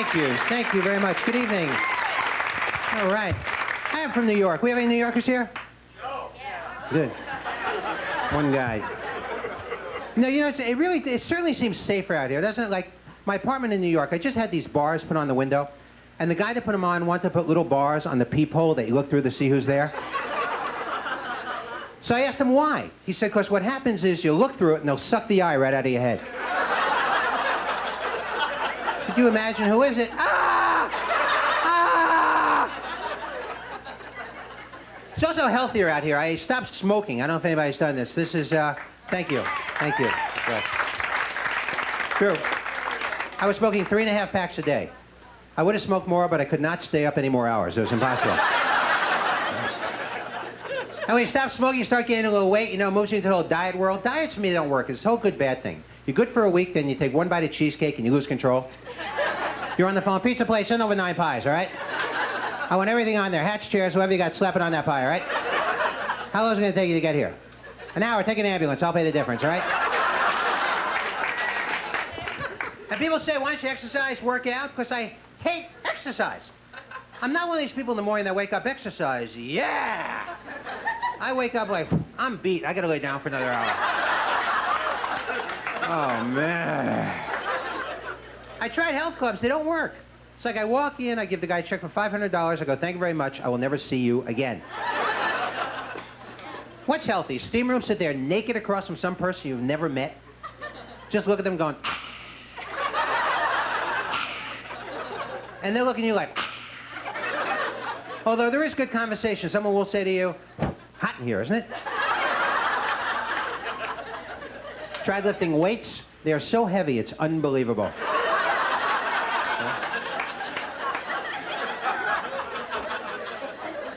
Thank you very much. Good evening. All right. I am from New York. We have any New Yorkers here? No. Good. One guy. No, you know, it certainly seems safer out here, doesn't it? Like, my apartment in New York, I just had these bars put on the window, and the guy that put them on wanted to put little bars on the peephole that you look through to see who's there. So I asked him why. He said, because what happens is you look through it and they'll suck the eye right out of your head. Could you imagine who is it? Ah! Ah! It's also healthier out here. I stopped smoking. I don't know if anybody's done this. This is, thank you. Thank you. Yes. True. I was smoking 3.5 packs a day. I would have smoked more, but I could not stay up any more hours. It was impossible. And when you stop smoking, you start gaining a little weight, you know, moves you into the whole diet world. Diets for me don't work. It's a whole good, bad thing. You're good for a week, then you take one bite of cheesecake and you lose control. You're on the phone, pizza place, send over 9 pies, all right? I want everything on there. Hatch chairs, whoever you got, slap it on that pie, all right? How long is it going to take you to get here? An hour, take an ambulance. I'll pay the difference, all right? And people say, why don't you exercise, work out? Because I hate exercise. I'm not one of these people in the morning that wake up, exercise, yeah! I wake up like, I'm beat. I got to lay down for another hour. Oh, man. I tried health clubs. They don't work. It's like I walk in, I give the guy a check for $500. I go, thank you very much. I will never see you again. What's healthy? Steam room, sit there naked across from some person you've never met. Just look at them going. And they're looking at you like. Although there is good conversation. Someone will say to you, hot in here, isn't it? Tried lifting weights. They are so heavy, it's unbelievable.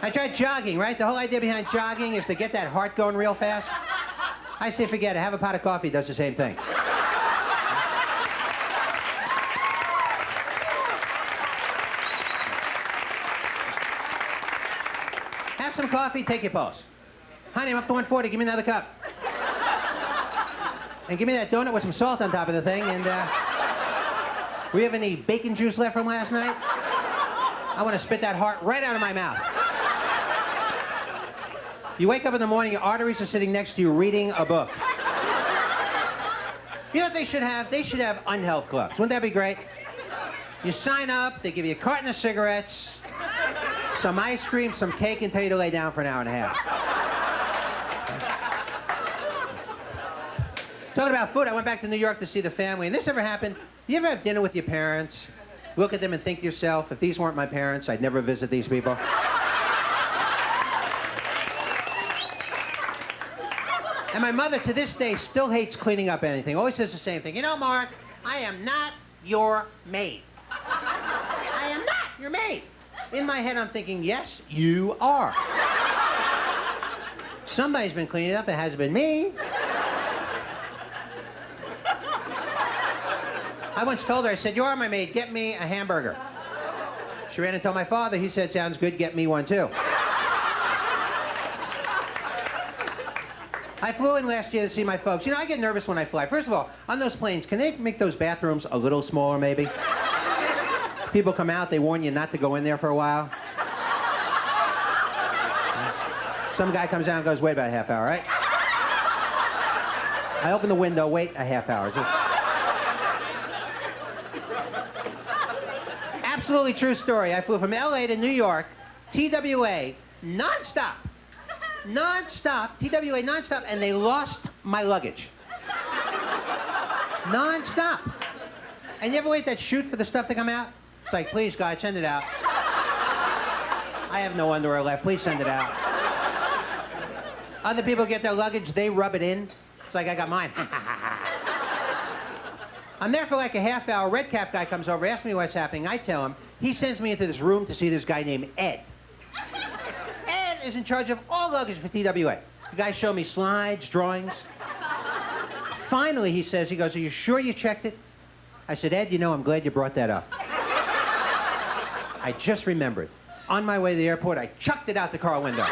I tried jogging, right? The whole idea behind jogging is to get that heart going real fast. I say forget it. Have a pot of coffee, does the same thing. Have some coffee, take your pulse. Honey, I'm up to 140, give me another cup. And give me that donut with some salt on top of the thing, and, we have any bacon juice left from last night? I want to spit that heart right out of my mouth. You wake up in the morning, your arteries are sitting next to you reading a book. You know what they should have? They should have unhealth clubs. Wouldn't that be great? You sign up, they give you a carton of cigarettes, some ice cream, some cake, and tell you to lay down for an hour and a half. Talking about food, I went back to New York to see the family, and this ever happened? You ever have dinner with your parents, look at them and think to yourself, if these weren't my parents, I'd never visit these people? And my mother, to this day, still hates cleaning up anything. Always says the same thing. You know, Mark, I am not your maid. I am not your maid. In my head, I'm thinking, yes, you are. Somebody's been cleaning up. It hasn't been me. I once told her, I said, you are my maid. Get me a hamburger. She ran and told my father. He said, sounds good. Get me one, too. I flew in last year to see my folks. You know, I get nervous when I fly. First of all, on those planes, can they make those bathrooms a little smaller, maybe? People come out, they warn you not to go in there for a while. Some guy comes out and goes, wait about a half hour, right? I open the window, wait a half hour. Absolutely true story. I flew from LA to New York, TWA, nonstop. Non-stop, TWA non-stop, and they lost my luggage. Non-stop. And you ever wait that chute for the stuff to come out? It's like, please, God, send it out. I have no underwear left. Please send it out. Other people get their luggage, they rub it in. It's like, I got mine. I'm there for like a half hour. Red cap guy comes over, asks me what's happening. I tell him. He sends me into this room to see this guy named Ed. Is in charge of all luggage for TWA. The guy showed me slides, drawings. Finally, he says, he goes, are you sure you checked it? I said, Ed, you know, I'm glad you brought that up. I just remembered. On my way to the airport, I chucked it out the car window.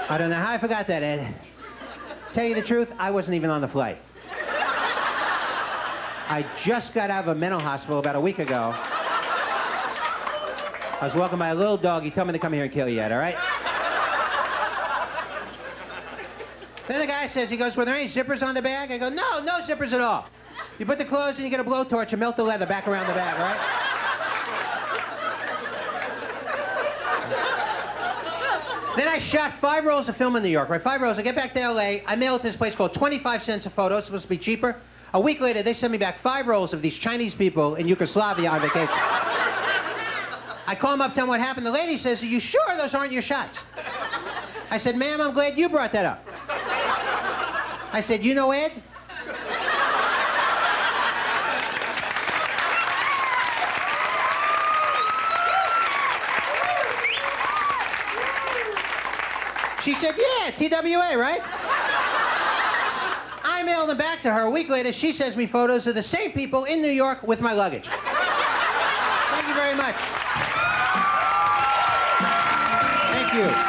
I don't know how I forgot that, Ed. Tell you the truth, I wasn't even on the flight. I just got out of a mental hospital about a week ago. I was walking by a little dog. He told me to come here and kill you, Ed, all right? Then the guy says, he goes, were there any zippers on the bag? I go, no, no zippers at all. You put the clothes in, you get a blowtorch and melt the leather back around the bag, all right? Then I shot 5 rolls of film in New York, right? 5 rolls. I get back to L.A. I mail it to this place called 25 cents a photo. It's supposed to be cheaper. A week later, they send me back 5 rolls of these Chinese people in Yugoslavia on vacation. I call them up, tell them what happened. The lady says, are you sure those aren't your shots? I said, ma'am, I'm glad you brought that up. I said, you know Ed? She said, yeah, TWA, right? I mailed them back to her. A week later, she sends me photos of the same people in New York with my luggage. Thank you very much. Thank you.